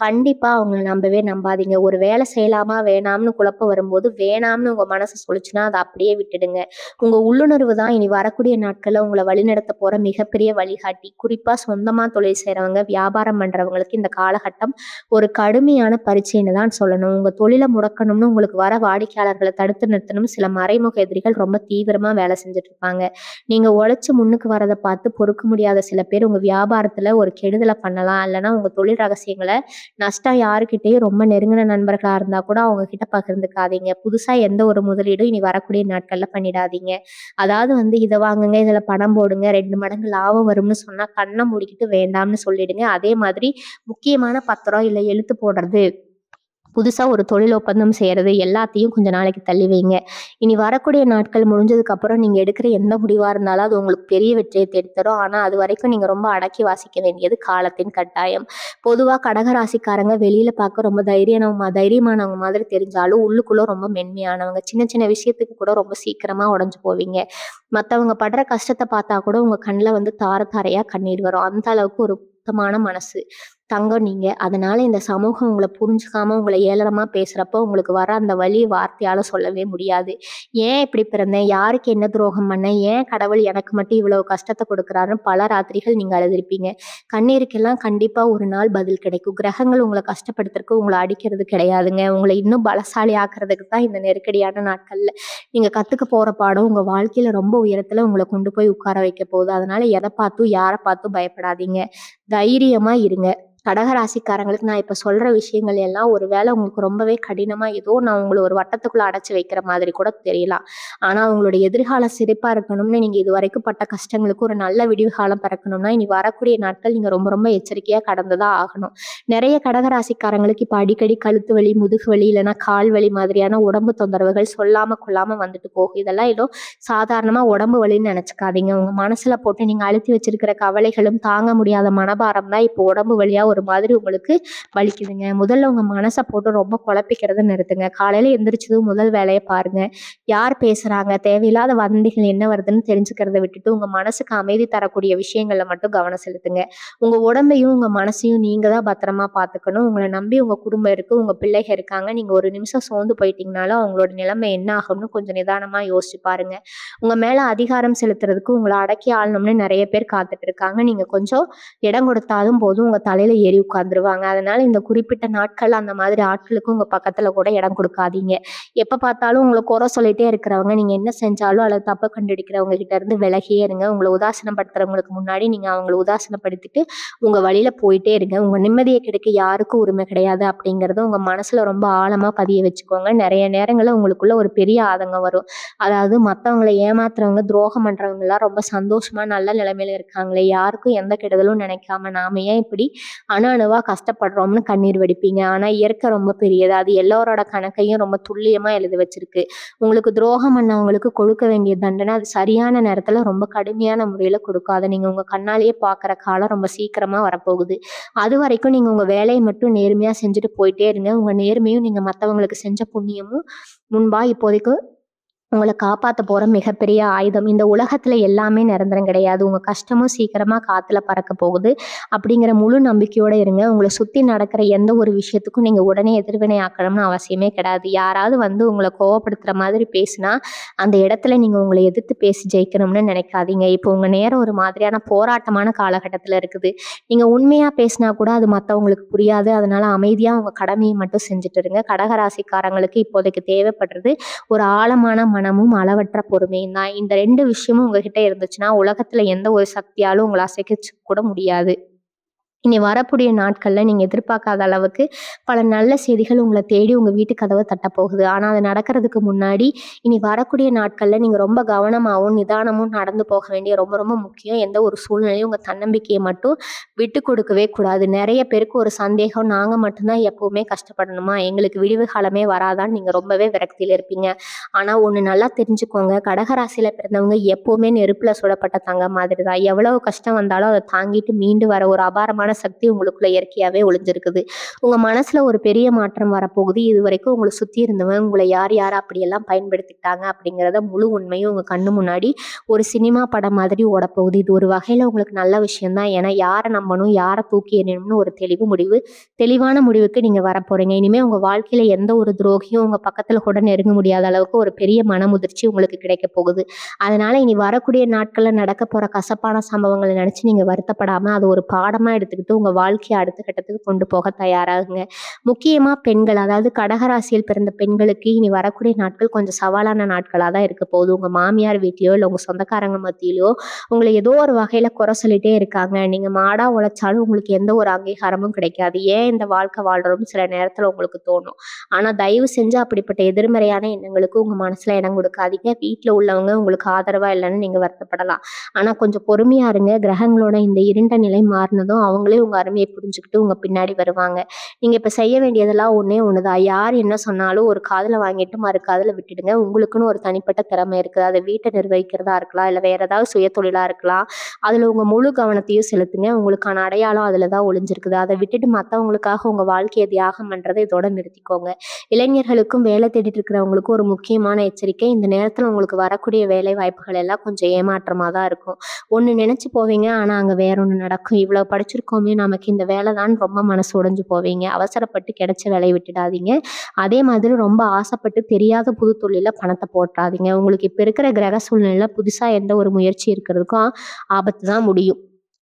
கண்டிப்பா அவங்கள நம்பவே நம்பாதீங்க. ஒரு வேலை செய்யலாமா, வேணாம்னு குழப்பம் வரும்போது, வேணாம்னு உங்க மனசு சொல்லுச்சுன்னா, அத அப்படியே விட்டுடுங்க. உங்க உள்ளுணர்வு தான் இனி வரக்கூடிய நாட்கள்ல உங்கள வழிநடத்த போற மிகப்பெரிய வழிகாட்டி. குறிப்பா சொந்தமா தொழில் செய்றவங்க, வியாபாரம் பண்றவங்களுக்கு இந்த காலகட்டம் ஒரு கடுமையான பரீட்சைன்னு தான் சொல்லணும். உங்க தொழில முடக்கணும்னு உங்களுக்கு வர வாடிக்கையாளர்கள தடுத்து நிறுத்தணும்னு சில மறைமுக எதிரிகள் ரொம்ப தீவிரமா வேலை செஞ்சுட்டு இருப்பாங்க. நீங்க உழைச்சு முன்னுக்கு வரத பார்த்து பொறுக்க முடியாத சில பேர் உங்க வியாபாரத்துல ஒரு கெடுதல பண்ணலாம். இல்லன்னா உங்க தொழில் ரகசியங்கள நஷ்டம் யாருக்கிட்டயும் ரொம்ப நெருங்கின நண்பர்களா இருந்தா கூட அவங்க கிட்ட பகிர்ந்துக்காதீங்க. புதுசா எந்த ஒரு முதலீடும் இனி வரக்கூடிய நாட்கள்ல பண்ணிடாதீங்க. அதாவது வந்து இத வாங்குங்க, இதுல பணம் போடுங்க, 2 மடங்கு லாபம் வரும்னு சொன்னா கண்ண மூடிக்கிட்டு வேண்டாம்னு சொல்லிடுங்க. அதே மாதிரி முக்கியமான பத்திரம் இல்ல எழுத்து போடுறது புதுசா ஒரு தொழில் ஒப்பந்தம் செய்றது எல்லாத்தையும் கொஞ்ச நாளைக்கு தள்ளி வைங்க. இனி வரக்கூடிய நாட்கள் முடிஞ்சதுக்கப்புறம் நீங்க எடுக்கிற எந்த முடிவா இருந்தாலும் அது உங்களுக்கு பெரிய வெற்றிய தேடித்தரும். ஆனா, அதுவரைக்கும் நீங்க ரொம்ப அடக்கி வாசிக்க வேண்டியது காலத்தின் கட்டாயம். பொதுவா கடக ராசிக்காரங்க வெளியில பார்க்க ரொம்ப தைரியமானவங்க மாதிரி தெரிஞ்சாலும், உள்ளுக்குள்ள ரொம்ப மென்மையானவங்க. சின்ன சின்ன விஷயத்துக்கு கூட ரொம்ப சீக்கிரமா உடைஞ்சு போவீங்க. மத்தவங்க படுற கஷ்டத்த பார்த்தா கூட உங்க கண்ல தார தாரையா கண்ணீர் வரும். அந்த அளவுக்கு ஒரு சுத்தமான மனசு. தங்கம் நீங்க. அதனால இந்த சமூகம் உங்கள புரிஞ்சுக்காம உங்கள ஏளனமா பேசுறப்போ, உங்களுக்கு வர அந்த வலி வார்த்தையால சொல்லவே முடியாது. ஏன் இப்படி பிறந்தேன்? யாருக்கு என்ன துரோகம் பண்ணேன்? ஏன் கடவுள் எனக்கு மட்டும் இவ்வளவு கஷ்டத்த குடுக்குறாருன்னு பல ராத்திரிகள் நீங்க அழுதுருப்பீங்க. கண்ணீருக்கெல்லாம் கண்டிப்பா ஒரு நாள் பதில் கிடைக்கும். கிரகங்கள் உங்கள கஷ்டப்படுத்துறதுக்கு உங்கள அடிக்கிறது கிடையாதுங்க. உங்கள இன்னும் பலசாலி ஆக்குறதுக்கு தான் இந்த நெருக்கடியான நாட்கள்ல நீங்க கத்துக்க போற பாடம் உங்க வாழ்க்கையில ரொம்ப உயரத்துல உங்கள கொண்டு போய் உட்கார வைக்க போகுது. அதனால எத பார்த்தும், யார பார்த்தும் பயப்படாதீங்க. தைரியமா இருங்க. கடக ராசிக்காரங்களுக்கு நான் இப்ப சொல்ற விஷயங்கள் எல்லாம் ஒரு வேளை உங்களுக்கு ரொம்பவே கடினமா ஏதோ நான் உங்கள ஒரு வட்டத்துக்குள்ள அடைச்சு வைக்கிற மாதிரி கூட தெரியலாம். ஆனா உங்களுடைய எதிர்காலம் சிறப்பா இருக்கணும்னு நீங்க இதுவரைக்கும் பட்ட கஷ்டங்களுக்கு ஒரு நல்ல விடிவு காலம் பிறக்கணும்னா, இனி வரக்கூடிய நாட்கள் நீங்க ரொம்ப ரொம்ப எச்சரிக்கையா கடந்து தான் ஆகணும். நெறைய கடக ராசிக்காரங்களுக்கு இப்ப அடிக்கடி கழுத்து வலி, முதுகு வலி இல்லைன்னா கால் வலி மாதிரியான உடம்பு தொந்தரவுகள் சொல்லாம கொள்ளாம வந்துட்டு போகும். இதெல்லாம் ஏதோ சாதாரணமா உடம்பு வலின்னு நெனச்சுக்காதீங்க. உங்க மனசுல போட்டு நீங்க அழுத்தி வச்சிருக்கிற கவலைகளும், தாங்க முடியாத மனபாரம் தான் இப்போ உடம்பு வலியா ஒரு மாதிரி உங்களுக்கு வலிக்குதுங்க. முதல்ல உங்க மனச போட்டு ரொம்ப குழப்பிக்கிறத நிறுத்துங்க. காலையில எந்திரிச்சதும் முதல் வேலைய பாருங்க. யார் பேசுறாங்க? தேவையில்லாத வதந்திகள் என்ன வருதுன்னு தெரிஞ்சுக்கிறத விட்டுட்டு, உங்க மனசுக்கு அமைதி தரக்கூடிய விஷயங்கள்ல மட்டும் கவனம் செலுத்துங்க. உங்க உடம்பையும், உங்க மனசையும் நீங்க தான் பத்திரமா பார்த்துக்கணும். உங்கள நம்பி உங்க குடும்பம் இருக்கு, உங்க பிள்ளைக இருக்காங்க. நீங்க ஒரு நிமிஷம் சோர்ந்து போயிட்டீங்கனாலும், அவங்களோட நிலைமை என்ன ஆகும்னு கொஞ்சம் நிதானமா யோசிச்சு பாருங்க. உங்க மேல அதிகாரம் செலுத்துறதுக்கு, உங்கள அடக்கி ஆளணும்னு நெறைய பேர் காத்துட்டு இருக்காங்க. நீங்க கொஞ்சம் இடம் கொடுத்தாலும் போதும், உங்க தலையில ஏறி உட்கார்ந்துருவாங்க. அதனால இந்த குறிப்பிட்ட நாட்கள் அந்த மாதிரி ஆட்களுக்கு உங்க பக்கத்துல கூட இடம் கொடுக்காதீங்க. எப்ப பார்த்தாலும் உங்கள குறை சொல்லிட்டே இருக்கிறவங்க, நீங்க என்ன செஞ்சாலும் அதுல தப்ப கண்டுபிடிக்கிறவங்க கிட்ட இருந்து விலகியே இருங்க. உங்கள உதாசீனப்படுத்துறவங்களுக்கு முன்னாடி நீங்க அவங்கள உதாசீனப்படுத்திட்டு, உங்க வழியில போயிட்டே இருங்க. உங்க நிம்மதிய கெடுக்க யாருக்கும் உரிமை கிடையாது அப்படிங்கிறத உங்க மனசுல ரொம்ப ஆழமா பதிய வச்சுக்கோங்க. நெறைய நேரங்கள்ல உங்களுக்குள்ள ஒரு பெரிய ஆதங்கம் வரும். அதாவது மத்தவங்கள ஏமாத்துறவங்க, துரோகம் பண்றவங்கலாம் ரொம்ப சந்தோஷமா நல்ல நிலைமையில இருக்காங்களே, யாருக்கும் எந்த கெடுதலும் நினைக்காம நாம ஏன் இப்படி அணு அணுவா கஷ்டப்படுறோம்னு கண்ணீர் வடிப்பீங்க. ஆனா இயற்கை ரொம்ப பெரியது. அது எல்லோரோட கணக்கையும் ரொம்ப துல்லியமா எழுதி வச்சிருக்கு. உங்களுக்கு துரோகம் பண்ணவங்களுக்கு கொடுக்க வேண்டிய தண்டனை அது சரியான நேரத்துல ரொம்ப கடுமையான முறையில கொடுக்கும். அத நீங்க உங்க கண்ணாலேயே பார்க்குற காலம் ரொம்ப சீக்கிரமா வரப்போகுது. அதுவரைக்கும் நீங்க உங்க வேலைய மட்டும் நேர்மையா செஞ்சுட்டு போயிட்டே இருங்க. உங்க நேர்மையும் நீங்க மத்தவங்களுக்கு செஞ்ச புண்ணியமும் முன்பா இப்போதைக்கு உங்கள காப்பாத்த போற மிகப்பெரிய ஆயுதம். இந்த உலகத்துல எல்லாமே நிரந்தரம் கிடையாது. உங்க கஷ்டமும் சீக்கிரமா காத்துல பறக்க போகுது. அப்படிங்கிற முழு நம்பிக்கையோட இருங்க. உங்கள சுத்தி நடக்கிற எந்த ஒரு விஷயத்துக்கும் நீங்க உடனே எதிர்வினை ஆக்கணும்னு அவசியமே கிடையாது. யாராவது உங்கள கோவப்படுத்துற மாதிரி பேசினா, அந்த இடத்துல நீங்க உங்கள எதிர்த்து பேசி ஜெயிக்கணும்னு நினைக்காதீங்க. இப்போ உங்க நேரம் ஒரு மாதிரியான போராட்டமான காலகட்டத்துல இருக்குது. நீங்க உண்மையா பேசினா கூட அது மத்தவங்களுக்கு புரியாது. அதனால அமைதியா உங்க கடமையை மட்டும் செஞ்சுட்டு இருங்க. கடகராசிக்காரங்களுக்கு இப்போதைக்கு தேவைப்படுறது ஒரு ஆழமான மனமும், அளவற்ற பொறுமையும் தான். இந்த 2 விஷயமும் உங்ககிட்ட இருந்துச்சுன்னா, உலகத்துல எந்த ஒரு சக்தியாலும் உங்கள அசைக்க கூட முடியாது. இனி வரக்கூடிய நாட்கள்ல நீங்க எதிர்பார்க்காத அளவுக்கு பல நல்ல செய்திகள் உங்கள தேடி உங்க வீட்டு கதவ தட்டப்போகுது. ஆனா, அது நடக்கிறதுக்கு முன்னாடி இனி வரக்கூடிய நாட்கள்ல நீங்க ரொம்ப கவனமாவும், நிதானமும் நடந்து போக வேண்டிய ரொம்ப ரொம்ப முக்கியம். எந்த ஒரு சூழ்நிலையும் உங்க தன்னம்பிக்கைய மட்டும் விட்டு கொடுக்கவே கூடாது. நெறைய பேருக்கு ஒரு சந்தேகம், நாங்க மட்டும் தான் எப்பவுமே கஷ்டப்படணுமா? எங்களுக்கு விடிவு காலமே வராதான்னு நீங்க ரொம்பவே விரக்தியில இருப்பீங்க. ஆனா, ஒண்ணு நல்லா தெரிஞ்சுக்கோங்க. கடகராசியில பிறந்தவங்க எப்பவுமே நெருப்புல சுடப்பட்ட தங்கம் மாதிரி தான். எவ்வளவு கஷ்டம் வந்தாலும் அத தாங்கிட்டு மீண்டு வர ஒரு அபாரமான சக்தி உங்களுக்குள்ள இயற்கையாவே ஒளிஞ்சிருக்குது. உங்க மனசுல ஒரு பெரிய மாற்றம் வரப்போகுது. இதுவரைக்கும் உங்கள சுத்தி இருந்தவங்க உங்கள யார் யார் அப்படியெல்லாம் பயன்படுத்திக்கிட்டாங்க அப்படிங்கிறத முழு உண்மையும் உங்க கண்ணு முன்னாடி ஒரு சினிமா படம் மாதிரி ஓடப்போகுது. இது ஒரு வகையில உங்களுக்கு நல்ல விஷயம் தான். ஏன்னா யார நம்பணும், யார தூக்கி எறியணும்னு ஒரு தெளிவான முடிவுக்கு நீங்க வரப்போறீங்க. இனிமே உங்க வாழ்க்கையில எந்த ஒரு துரோகியும் உங்க பக்கத்துல கூட நெருங்க முடியாத அளவுக்கு ஒரு பெரிய மனமுதிர்ச்சி உங்களுக்கு கிடைக்க போகுது. அதனால இனி வரக்கூடிய நாட்கள்ல நடக்க போற கசப்பான சம்பவங்களை நினைச்சு நீங்க வருத்தப்படாம அது ஒரு பாடமா எடுத்துக்கிட்டு உங்க வாழ்க்கைய அடுத்த கட்டத்துக்கு கொண்டு போக தயாராகுங்க. முக்கியமா பெண்கள், அதாவது கடகராசியில் பிறந்த பெண்களுக்கு இனி வரக்கூடிய நாட்கள் கொஞ்சம் சவாலான நாட்களா தான் இருக்க போகுது. உங்க மாமியார் வீட்லயோ இல்ல உங்க சொந்தக்காரங்க மத்தியிலயோ உங்களை ஏதோ ஒரு வகையில குறை சொல்லிட்டே இருக்காங்க. நீங்க மாடா உழைச்சாலும் உங்களுக்கு எந்த ஒரு அங்கீகாரமும் கிடைக்காது. ஏன் இந்த வாழ்க்கை வாழ்றோம்னு சில நேரத்துல உங்களுக்கு தோணும். ஆனா தயவு செஞ்சு அப்படிப்பட்ட எதிர்மறையான எண்ணங்களுக்கு உங்க மனசுல இடம் கொடுக்காதீங்க. வீட்ல உள்ளவங்க உங்களுக்கு ஆதரவா இல்லைன்னு நீங்க வருத்தப்படலாம். ஆனா கொஞ்சம் பொறுமையா இருங்க. கிரகங்களோட இந்த இருண்ட நிலை மாறினதும் அவங்க அவங்களே உங்க அருமைய புரிஞ்சுக்கிட்டு உங்க பின்னாடி வருவாங்க. நீங்க இப்ப செய்ய வேண்டியதெல்லாம் ஒண்ணே ஒண்ணுதான். யார் என்ன சொன்னாலும் ஒரு காதுல வாங்கிட்டு மறு காதுல விட்டுடுங்க. உங்களுக்குன்னு ஒரு தனிப்பட்ட திறமை இருக்குது. அத வீட்ட நிர்வகிக்கிறதா இருக்கலாம், இல்ல வேற ஏதாவது சுயதொழிலா இருக்கலாம். அதுல உங்க முழு கவனத்தையும் செலுத்துங்க. உங்களுக்கான அடையாளம் அதுல தான் ஒளிஞ்சிருக்குது. அத விட்டுட்டு மத்தவங்களுக்காக உங்க வாழ்க்கைய தியாகம் பண்றத இதோட நிறுத்திக்கோங்க. இளைஞர்களுக்கும் வேலை தேடிட்டு இருக்கிறவங்களுக்கும் ஒரு முக்கியமான எச்சரிக்கை. இந்த நேரத்துல உங்களுக்கு வரக்கூடிய வேலை வாய்ப்புகள் எல்லாம் கொஞ்சம் ஏமாற்றமா தான் இருக்கும். ஒண்ணு நினைச்சு போவீங்க. ஆனா அங்க வேற ஒண்ணு நடக்கும். இவ்வளவு படிச்சிருக்கோமே நமக்கு இந்த வேலை தான் ரொம்ப மனசு உடைஞ்சு போவீங்க. அவசரப்பட்டு கிடைச்ச வேலைய விட்டுடாதீங்க. அதே மாதிரி ரொம்ப ஆசைப்பட்டு தெரியாத புது தொழில்ல பணத்த போட்றாதீங்க. உங்களுக்கு இப்ப இருக்கிற கிரக சூழ்நிலையில புதுசா எந்த ஒரு முயற்சி இருக்கிறதுக்கும் ஆபத்து தான் முடியும்.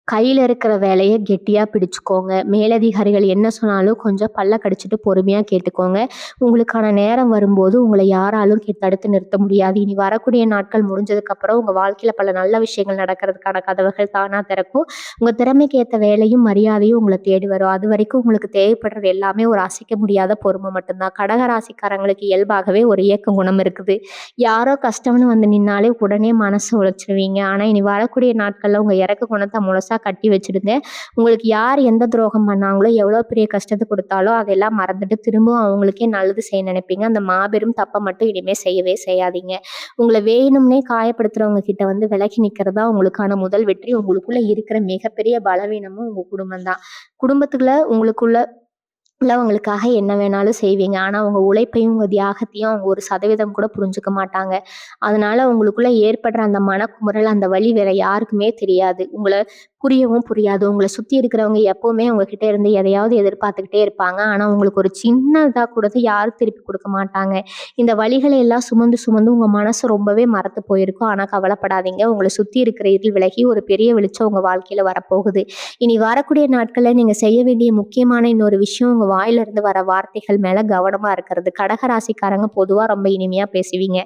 கையில இருக்கிற வேலைய கெட்டியா பிடிச்சுக்கோங்க. மேலதிகாரிகள் என்ன சொன்னாலும் கொஞ்சம் பல்ல கடிச்சிட்டு பொறுமையா கேட்டுக்கோங்க. உங்களுக்கான நேரம் வரும்போது உங்கள யாராலும் தடுத்து நிறுத்த முடியாது. இனி வரக்கூடிய நாட்கள் முடிஞ்சதுக்கப்புறம் உங்க வாழ்க்கையில பல நல்ல விஷயங்கள் நடக்கிறதுக்கான கதவுகள் தானா திறக்கும். உங்க திறமைக்கு ஏத்த வேலையும், மரியாதையும் உங்கள தேடி வரும். அதுவரைக்கும் உங்களுக்கு தேவைப்படுறது எல்லாமே ஒரு அசைக்க முடியாத பொறுமை மட்டும்தான். கடக ராசிக்காரங்களுக்கு இயல்பாகவே ஒரு ஏக்க குணம் இருக்குது. யாரோ கஷ்டம்னு வந்து நின்னாலே உடனே மனசு உடைச்சிருவீங்க. ஆனா இனி வரக்கூடிய நாட்கள்ல உங்க இறக்க குணத்த முழுசா கட்டி வச்சுடுங்க. உங்களுக்கு யார் எந்த துரோகம் பண்ணாங்களோ, எவ்வளோ பெரிய கஷ்டத்த குடுத்தாலும் அதெல்லாம் மறந்துட்டு திரும்பவும் அவங்களுக்கே நல்லது செய்ய நினைப்பீங்க. அந்த மாபெரும் தப்ப மட்டும் இனிமே செய்யவே செய்யாதீங்க. உங்கள வேணும்னே காயப்படுத்துறவங்க கிட்ட வந்து விலகி நிக்கிறது தான் உங்களுக்கான முதல் வெற்றி. உங்களுக்குள்ள இருக்கிற மிகப்பெரிய பலவீனமும் உங்க குடும்பம் தான். குடும்பத்துக்குள்ள உங்களுக்குள்ள உள்ளவங்களுக்காக என்ன வேணாலும் செய்வீங்க. ஆனா, உங்க உழைப்பையும், உங்க தியாகத்தையும் அவங்க 1% கூட புரிஞ்சுக்க மாட்டாங்க. அதனால உங்களுக்குள்ள ஏற்படுற அந்த மனக்குமுறல், அந்த வலி வேற யாருக்குமே தெரியாது. உங்கள புரியவும் புரியாது. உங்கள சுத்தி இருக்கிறவங்க எப்பவுமே உங்ககிட்ட இருந்து எதையாவது எதிர்பார்த்துக்கிட்டே இருப்பாங்க. ஆனா, உங்களுக்கு ஒரு சின்னதா கூட யாரும் திருப்பி குடுக்க மாட்டாங்க. இந்த வலிகளை எல்லாம் சுமந்து சுமந்து உங்க மனசு ரொம்பவே மரத்து போயிருக்கும். ஆனா கவலைப்படாதீங்க. உங்கள சுத்தி இருக்கிற இருள் விலகி ஒரு பெரிய வெளிச்சம் உங்க வாழ்க்கையில வரப்போகுது. இனி வரக்கூடிய நாட்கள்ல நீங்க செய்ய வேண்டிய முக்கியமான இன்னொரு விஷயம் உங்க வாயில இருந்து வர வார்த்தைகள் மேல கவனமா இருக்கிறது. கடக ராசிக்காரங்க பொதுவா ரொம்ப இனிமையா பேசுவீங்க.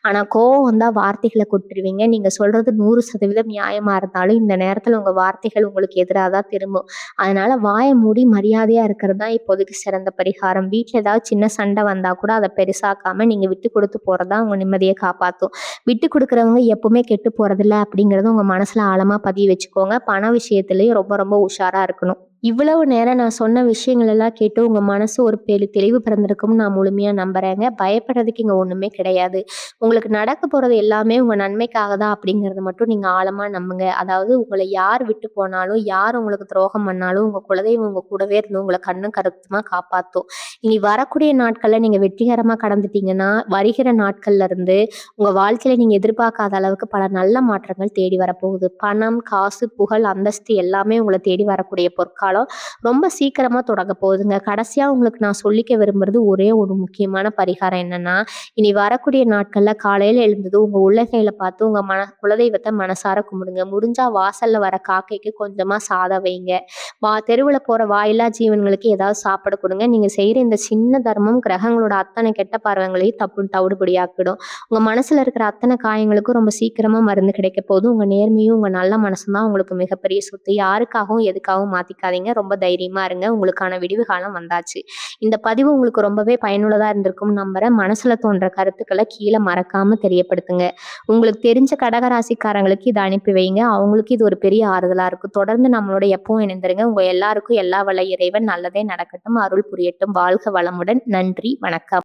ஆனா கோவம் வந்தா வார்த்தைகள கொட்டிருவீங்க. நீங்க சொல்றது 100% நியாயமா இருந்தாலும் இந்த நேரத்துல உங்க வார்த்தைகள் உங்களுக்கு எதிரா தான் திரும்பும். அதனால வாய மூடி மரியாதையா இருக்கிறது தான் இப்போதைக்கு சிறந்த பரிகாரம். வீட்ல ஏதாவது சின்ன சண்டை வந்தா கூட அத பெருசாக்காம நீங்க விட்டு கொடுத்து போறது தான் உங்க நிம்மதிய காப்பாத்தும். விட்டு குடுக்குறவங்க எப்பவுமே கெட்டு போறதில்ல அப்படிங்கிறத உங்க மனசுல ஆழமா பதிய வச்சுக்கோங்க. பண விஷயத்திலயும் ரொம்ப ரொம்ப உஷாரா இருக்கணும். இவ்வளவு நேரம் நான் சொன்ன விஷயங்கள் எல்லாம் கேட்டு உங்க மனசு ஒரு தெளிவு பிறந்திருக்கும்னு நான் முழுமையா நம்புறேங்க. பயப்படுறதுக்கு இங்க ஒண்ணுமே கிடையாது. உங்களுக்கு நடக்க போறது எல்லாமே உங்க நன்மைக்காக தான் அப்படிங்கிறத மட்டும் நீங்க ஆழமா நம்புங்க. அதாவது உங்கள யார் விட்டு போனாலும், யார் உங்களுக்கு துரோகம் பண்ணாலும் உங்க குலதெய்வம் உங்க கூடவே இருந்து உங்கள கண்ணும் கருத்துமா காப்பாத்தும். இனி வரக்கூடிய நாட்கள்ல நீங்க வெற்றிகரமா கடந்துட்டீங்கன்னா, வருகிற நாட்கள்ல இருந்து உங்க வாழ்க்கையில நீங்க எதிர்பார்க்காத அளவுக்கு பல நல்ல மாற்றங்கள் தேடி வரப்போகுது. பணம், காசு, புகழ், அந்தஸ்து எல்லாமே உங்கள தேடி வரக்கூடிய பொற்காலம் ரொம்ப சீக்கிரமா தொடங்க போகுதுங்க. கடைசியா உங்களுக்கு நான் சொல்லிக்க விரும்புறது ஒரே ஒரு முக்கியமான பரிகாரம் என்னன்னா, இனி வரக்கூடிய நாட்கள்ல காலையில எழுந்ததும் உங்க உள்ளங்கையில பார்த்து உங்க குலதெய்வத்த மனசார கும்பிடுங்க. முடிஞ்சா வாசல்ல வர காக்கைக்கு கொஞ்சமா சாதம் வைங்க. தெருவுல போற வாயில்லா ஜீவன்களுக்கு ஏதாவது சாப்பிட கொடுங்க. நீங்க செய்யற இந்த சின்ன தர்மம் கிரகங்களோட அத்தனை கெட்ட பார்வைகளையும் தவிடுபடியாக்கிடும். உங்க மனசுல இருக்கிற அத்தனை காயங்களுக்கும் ரொம்ப சீக்கிரமா மருந்து கிடைக்க போகுது. உங்க நேர்மையும் உங்க நல்ல மனசும் தான் உங்களுக்கு மிகப்பெரிய சொத்து. யாருக்காகவும் எதுக்காகவும் மாத்திக்காதீங்க. ரொம்ப தைரியமா இருங்க. உங்களுக்கான விடிவு காலம் வந்தாச்சு. இந்த பதிவு உங்களுக்கு ரொம்பவே பயனுள்ளதா இருந்திருக்கும் நம்புறேன். மனசுல தோன்ற கருத்துக்களை கீழே மறக்காம தெரியப்படுத்துங்க. உங்களுக்கு தெரிஞ்ச கடகராசிக்காரங்களுக்கு இதை அனுப்பி வைங்க. அவங்களுக்கு இது ஒரு பெரிய ஆறுதலா இருக்கும். தொடர்ந்து நம்மளோட எப்பவும் இணைந்திருங்க. உங்க எல்லாருக்கும் எல்லா வல்ல இறைவன் நல்லதே நடக்கட்டும், அருள் புரியட்டும். வாழ்க வளமுடன். நன்றி, வணக்கம்.